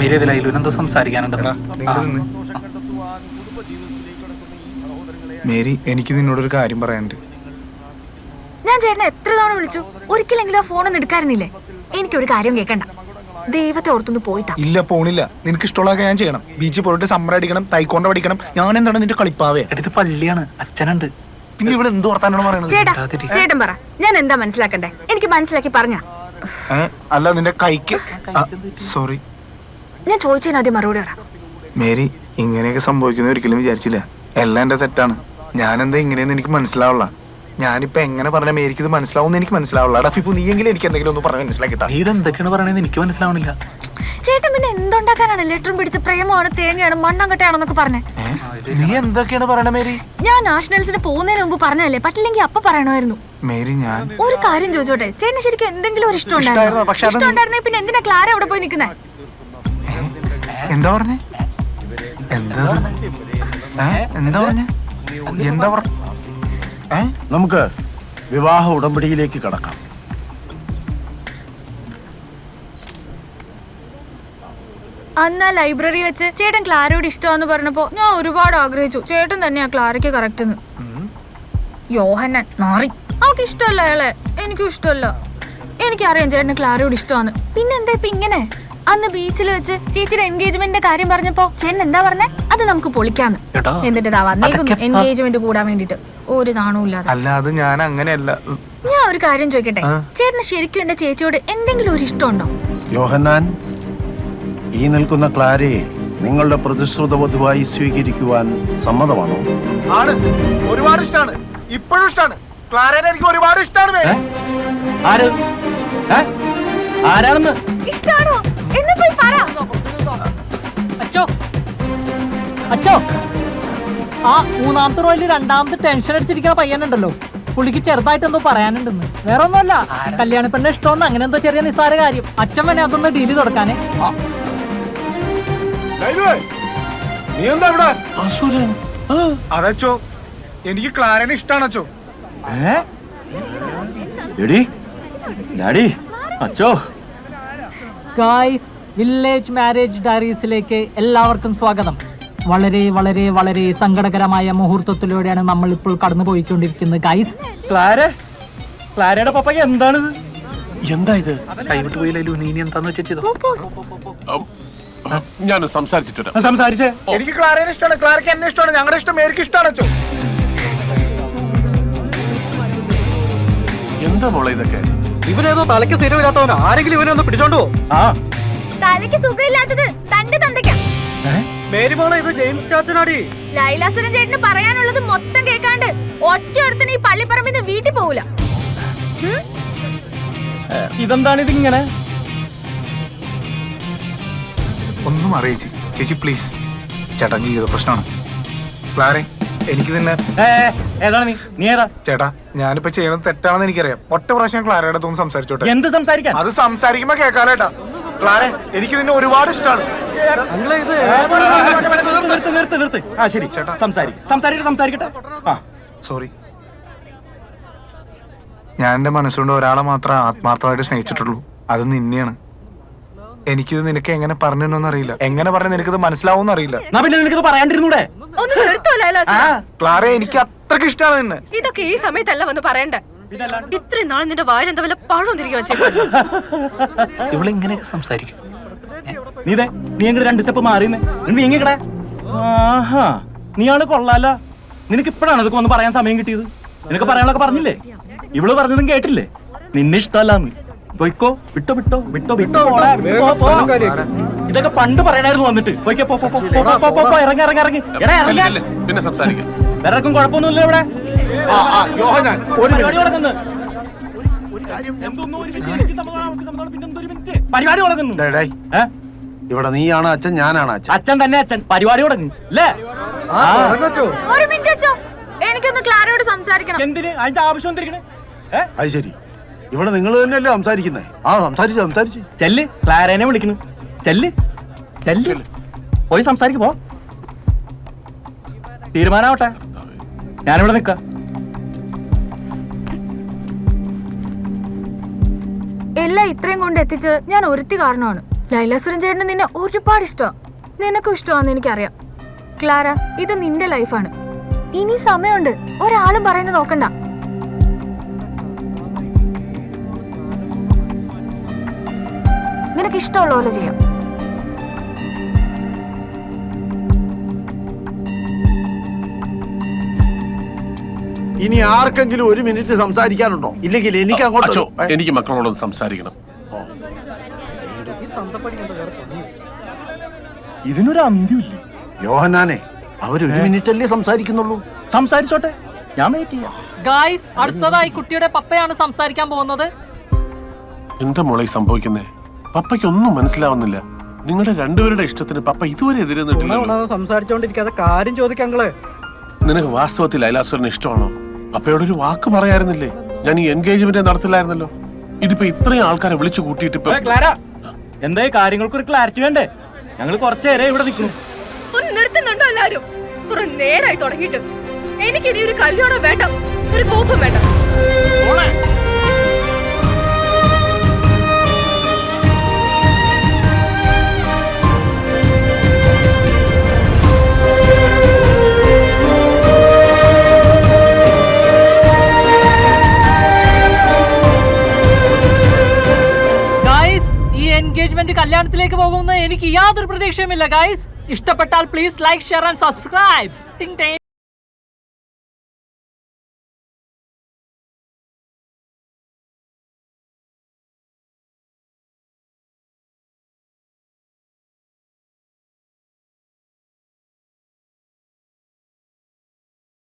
ഇതിലെന്തോ സംസാരിക്കാനുണ്ടോ? Mary, എനിക്ക് നിന്നോടൊരു കാര്യം പറയാനുണ്ട്. ഞാൻ ചേട്ടനെ എത്ര തവണ വിളിച്ചു, ഒരിക്കലെങ്കിലും ആ ഫോണൊന്നും എടുക്കാറുന്നില്ലേ? എനിക്കൊരു കാര്യം കേൾക്കണ്ട, ദൈവത്തെ ഓർത്തൊന്ന് പോയിട്ടാ. ഇല്ല, പോണില്ല. നിനക്ക് ഇഷ്ടമുള്ളതൊക്കെ ഞാൻ ചെയ്യണം. ബീച്ചിൽ പോയിട്ട് സമ്മർ അടിക്കണം, തൈക്കോണ്ട പഠിക്കണം. ഞാൻ എന്താണ് നിന്റെ കളിപ്പാവേ? ഇത് പള്ളിയാണ്, അച്ഛനുണ്ട്. പിന്നെ ഇവിടെ എന്ത് വർത്താനാണ് പറയണത്? ചേട്ടൻ പറ, ഞാൻ എന്താ മനസ്സിലാക്കണ്ടേ? എനിക്ക് മനസ്സിലാക്കി പറഞ്ഞ. അല്ല, നിന്റെ കൈക്ക് സോറി. ഞാൻ ചോദിച്ചതിന് ആദ്യം മറുപടി പറ. മേരി, ഇങ്ങനെയൊക്കെ സംഭവിക്കുന്ന ഒരിക്കലും വിചാരിച്ചില്ല. എല്ലാം എന്റെ തെറ്റാണ്. ഞാനെന്താ ഇങ്ങനെയെന്ന് എനിക്ക് മനസ്സിലാവുള്ള. ഞാനിപ്പോ എങ്ങനെ പറഞ്ഞ മേരിക്ക് ഇത് മനസ്സിലാവുന്ന എനിക്ക് മനസ്സിലാവുള്ള. ഡഫിഫു, നീയെങ്കിലും എനിക്ക് എന്തെങ്കിലും ഒന്ന് പറഞ്ഞ് മനസ്സിലാക്കിട്ടാ. ഇതെന്തൊക്കെയാണ് പറയണെന്ന് എനിക്ക് മനസ്സിലാവണില്ല. ചേട്ടൻ പിന്നെ എന്തുണ്ടാക്കാനാണ് ലെറ്ററും പിടിച്ച് പ്രേമമാണ്, തേങ്ങയാണ്, മണ്ണാങ്കട്ടയാണെന്നൊക്കെ പറഞ്ഞേ? നീ എന്തൊക്കെയാണ് പറയണ മേരി? ഞാൻ നാഷണൽസിന് പോകുന്നതിന് മുമ്പ് പറഞ്ഞല്ലേ, പറ്റില്ലെങ്കിൽ അപ്പൊ പറയണമായിരുന്നു. മേരി, ഞാൻ ഒരു കാര്യം ചോദിച്ചോട്ടെ, ചേട്ടന് ശരിക്കും എന്തെങ്കിലും ഒരു ഇഷ്ടം ഉണ്ടായിരുന്നെങ്കിൽ പിന്നെ എന്തിനാ ക്ലാര അവിടെ പോയി നിൽക്കുന്നേ? എന്താ പറഞ്ഞേ? നമുക്ക് വിവാഹ ഉടമ്പടിയിലേക്ക് കടക്കാം. അന്ന് ലൈബ്രറി വെച്ച് ചേട്ടൻ ക്ലാരയോട് ഇഷ്ടമാന്ന് പറഞ്ഞപ്പോ ഞാൻ ഒരുപാട് ആഗ്രഹിച്ചു ചേട്ടൻ തന്നെയാ ക്ലാരയ്ക്ക് കറക്റ്റ്. യോഹന്നാൻ നാറി, അവൾക്ക് ഇഷ്ടമല്ല അയാളെ, എനിക്കും ഇഷ്ടമല്ല. എനിക്കറിയാം ചേട്ടന് ക്ലാരയോട് ഇഷ്ടമാണ്. പിന്നെന്താ ഇപ്പൊ ഇങ്ങനെ? അന്ന് ബീച്ചിൽ വെച്ച് ചേച്ചിയുടെ എൻഗേജ്മെന്റിന്റെ കാര്യം പറഞ്ഞപ്പോ ചേട്ടൻ എന്താ പറഞ്ഞേ? അത് നമുക്ക് പൊളിക്കാന്ന്. എന്നിട്ട് എൻഗേജ്മെന്റ് കൂടാൻ വേണ്ടിട്ട് ഒരു നാണവും ഇല്ലാതെ. അല്ലാതെ ഞാൻ അങ്ങനെയല്ല. ഞാൻ ഒരു കാര്യം ചോദിക്കട്ടെ, ചേട്ടന് ശരിക്കും എന്റെ ചേച്ചിയോട് എന്തെങ്കിലും ഒരു ഇഷ്ടമുണ്ടോ? യോഹന്നാൻ, ഈ നിൽക്കുന്ന ക്ലാരയെ നിങ്ങളുടെ പ്രതിശ്രുത വധുവായി സ്വീകരിക്കുവാൻ സമ്മതമാണോ? ആണ്, ഒരുപാട് ഇഷ്ടമാണ്. ഇപ്പോഴും ഇഷ്ടമാണ്. ക്ലാരനെ എനിക്ക് ഒരുപാട് ഇഷ്ടമാണ്. ആരാണെന്ന് ഇഷ്ടാണോ എന്ന് പോയി പറ. അച്ചോ, അച്ചോ, ആ മൂന്നാമത്തെ റോയില് രണ്ടാമത്തെ ടെൻഷൻ അടിച്ചിരിക്കുന്ന പയ്യനുണ്ടല്ലോ, പുള്ളിക്ക് ചെറുതായിട്ട് എന്തോ പറയാനുണ്ടെന്ന്. വേറെ ഒന്നുമല്ല, കല്യാണ പെണ്ണെ ഇഷ്ടമെന്ന് അങ്ങനെ എന്തോ ചെറിയ നിസ്സാര കാര്യം. അച്ഛൻ വേണേ അതൊന്ന് ഡീല് തുടക്കാനേ. അതച്ചോ, എനിക്ക് ക്ലാരനെ ഇഷ്ടമാണ് അച്ചോ. അച്ചോ, ഗായ്സ്, വില്ലേജ് മാരേജ് ഡയറീസിലേക്ക് എല്ലാവർക്കും സ്വാഗതം. വളരെ വളരെ വളരെ സങ്കടകരമായ മുഹൂർത്തത്തിലൂടെയാണ് നമ്മൾ ഇപ്പോൾ കടന്നു പോയിക്കൊണ്ടിരിക്കുന്നത്. ഗായ്സ്, ക്ലാരയുടെ പപ്പയ്ക്ക് എന്താണിത്? എന്താ ഇത്? കൈവിട്ട് പോയില്ലല്ലോ. നീ എന്താന്ന് വെച്ചാ ചെയ്തോ. ഞാൻ സംസാരിച്ചിട്ട് സംസാരിച്ചേ. എനിക്ക് ക്ലാരനെ ഇഷ്ടമാണ്. ക്ലാരക്ക് എന്നെ ഇഷ്ടമാണ്. ഞങ്ങളുടെ ഇഷ്ടം മേരിക്ക് ഇഷ്ടമാണ് അച്ചോ. എന്താ മോളെ ഇതൊക്കെ? ഇവനേതോ തലയ്ക്ക് സ്ഥിരമില്ലാത്തവനോ, ആരെങ്കിലും ഇവനെ ഒന്ന് പിടിച്ചോണ്ടോ? തലയ്ക്ക് സുഖമില്ലാത്തത് തന്റെ തന്തയ്ക്കാ. മേരി മോളെ, ഇത് ജെയിംസ് ചാച്ചനാടി. ലൈലാസുരൻ ചേട്ടന് പറയാനുള്ളത് മൊത്തം കേൾക്കാണ്ട് ഒറ്റ ഒരുത്തന് ഈ പള്ളിപ്പറമ്പിന്ന് വീട്ടിൽ പോവില്ല. ഇതെന്താണ് ഇതിങ്ങനെ? ഒന്നും അറിയിച്ചു ചേച്ചി, പ്ലീസ്. ചേട്ടാ, ജീവിത പ്രശ്നമാണ്. ക്ലാരെ, എനിക്ക് തന്നെ. ഏതാണ് നീ ഏതാ? ചേട്ടാ, ഞാനിപ്പോ ചെയ്യുന്നത് തെറ്റാണെന്ന് എനിക്കറിയാം. ഒറ്റ പ്രാവശ്യം ക്ലാരയുടെ തോന്നുന്നു സംസാരിച്ചോട്ടെ. എന്ത് സംസാരിക്കാൻ? അത് സംസാരിക്കുമ്പോ കേൾക്കാലേട്ടാ. ക്ലാരെ, എനിക്ക് നിന്നെ ഒരുപാട് ഇഷ്ടമാണ്. നിർത്ത്. ആ ശരി ചേട്ടാ, സംസാരിക്കട്ടെ. സോറി. ഞാൻ എന്റെ മനസ്സുകൊണ്ട് ഒരാളെ മാത്രമേ ആത്മാർത്ഥമായിട്ട് സ്നേഹിച്ചിട്ടുള്ളൂ. അത് നിന്നെയാണ്. എനിക്കിത് നിനക്ക് എങ്ങനെ പറഞ്ഞെന്നൊന്നും അറിയില്ല. എങ്ങനെ പറഞ്ഞ നിനക്കിത് മനസ്സിലാവും അറിയില്ല. പിന്നെ നിനക്കിത് പറയാണ്ടിരുന്നൂടെ? ക്ലാരെ, എനിക്ക് അത്രക്ക് ഇഷ്ടമാണ് നിന്നെ. ഇതൊക്കെ ഈ സമയത്തല്ല വന്ന് പറയണ്ട. ഇത്രയും നാളെ നിന്റെ വായിൽ എന്താ വല്ല പഴവും തിരികെ വെച്ചേക്കും. ഇവളിങ്ങനെയൊക്കെ സംസാരിക്കും. നീ എങ്ങനെ 2 സ്റ്റെപ്പ് മാറിയെന്ന് നീങ്ങിക്കടേ. ആഹാ, നീയാണ് കൊള്ളാല. നിനക്ക് ഇപ്പഴാണ് ഇതൊക്കെ ഒന്ന് പറയാൻ സമയം കിട്ടിയത്. നിനക്ക് പറയാനൊക്കെ പറഞ്ഞില്ലേ? ഇവള് പറഞ്ഞതും കേട്ടില്ലേ? നിന്നെ ഇഷ്ടമല്ലാന്ന്. പോയിക്കോ, വിട്ടോ. ഇതൊക്കെ പണ്ട് പറയണായിരുന്നു. വന്നിട്ട് ഇറങ്ങി. വേറെ കുഴപ്പമൊന്നുമില്ല ഇവിടെ. പരിപാടി തുടങ്ങുന്നു. ഇവിടെ നീയാണ് അച്ഛൻ, ഞാനാണ് അച്ഛൻ. അച്ഛൻ തന്നെ അച്ഛൻ. പരിപാടി തുടങ്ങി അല്ലേ? എനിക്കൊന്ന് ക്ലാരയോട് സംസാരിക്കണം. എന്തിന്? അതിന്റെ ആവശ്യം എന്തിരിക്കണേ? അത് ശരി, ഇവിടെ നിങ്ങൾ തന്നെയല്ലേ സംസാരിക്കുന്നേ? സംസാരിച്ചു. ചെല്ല്, ക്ലാരനെ വിളിക്കണു. ചെല്ല് പോയി സംസാരിക്ക്. പോ, തീരുമാനാവട്ടെ. ഞാനിവിടെ നിൽക്കാം. എല്ലാം ഇത്രയും കൊണ്ട് എത്തിച്ചത് ഞാൻ ഒരുത്തി കാരണമാണ്. ലൈലാസുരൻ ചേട്ടന് നിന്നെ ഒരുപാട് ഇഷ്ടമാണ്. നിനക്കും ഇഷ്ടമാണെന്ന് എനിക്കറിയാം. ക്ലാര, ഇത് നിന്റെ ലൈഫാണ്. ഇനി സമയമുണ്ട്. ഒരാളും പറയുന്നത് നോക്കണ്ട. നിനക്ക് ഇഷ്ടമുള്ള പോലെ ചെയ്യാം. ഇനി ആർക്കെങ്കിലും ഒരു മിനിറ്റ് സംസാരിക്കാനുണ്ടോ? ഇല്ലെങ്കിൽ എനിക്ക് അങ്ങോട്ട് അച്ചോ, എനിക്ക് മക്കളോടൊന്ന് സംസാരിക്കണം. ഇതിനൊരു അന്ത്യമില്ലേ? യോഹന്നാനെ, അവരൊരു മിനിറ്റ് അല്ലേ സംസാരിക്കുന്നുള്ളൂ. സംസാരിച്ചോട്ടെ, ഞാൻ വെയിറ്റ് ചെയ്യാം. ഗായ്സ്, അടുത്തതായി കുട്ടിയുടെ പപ്പയാണ് സംസാരിക്കാൻ പോകുന്നത്. എന്താ മോളെ സംഭവിക്കുന്നേ? പപ്പയ്ക്ക് ഒന്നും മനസ്സിലാവുന്നില്ല. നിങ്ങളുടെ രണ്ടുപേരുടെ ഇഷ്ടത്തിന് പപ്പ ഇതുവരെ എതിരെ നിന്നിട്ടില്ലല്ലോ. സംസാരിച്ചോണ്ടിരിക്കാതെ കാര്യം ചോദിക്കാങ്ങളെ. നിനക്ക് വാസ്തവത്തിൽ ലൈലാസുരനെ ഇഷ്ടമാണോ? പപ്പയോടൊരു വാക്ക് പറയായിരുന്നില്ലേ? ഞാൻ ഈ എൻഗേജ്മെന്റ് നടത്തില്ലായിരുന്നല്ലോ. ഇതിപ്പോ ഇത്രയും ആൾക്കാരെ വിളിച്ചു കൂട്ടിയിട്ട് ഇപ്പൊ ക്ലാര, എന്തായി കാര്യങ്ങൾക്കൊരു ക്ലാരിറ്റി വേണ്ടേ? ഞങ്ങൾ കുറച്ചേരെ ഇവിടെ നിൽക്കുന്നു. ഒന്ന് നിർത്തുന്നുണ്ടോ എല്ലാരും? കുറെ നേരായി തുടങ്ങിയിട്ട്. എനിക്കിനി ഒരു കല്യാണം വേണ്ട, ഒരു കോപ്പും വേണ്ട. എൻഗേജ്മെന്റ് കല്യാണത്തിലേക്ക് പോകുമെന്ന് എനിക്ക് യാതൊരു പ്രതീക്ഷയുമില്ല. ഗൈസ്, ഇഷ്ടപ്പെട്ടാൽ please like, share and subscribe.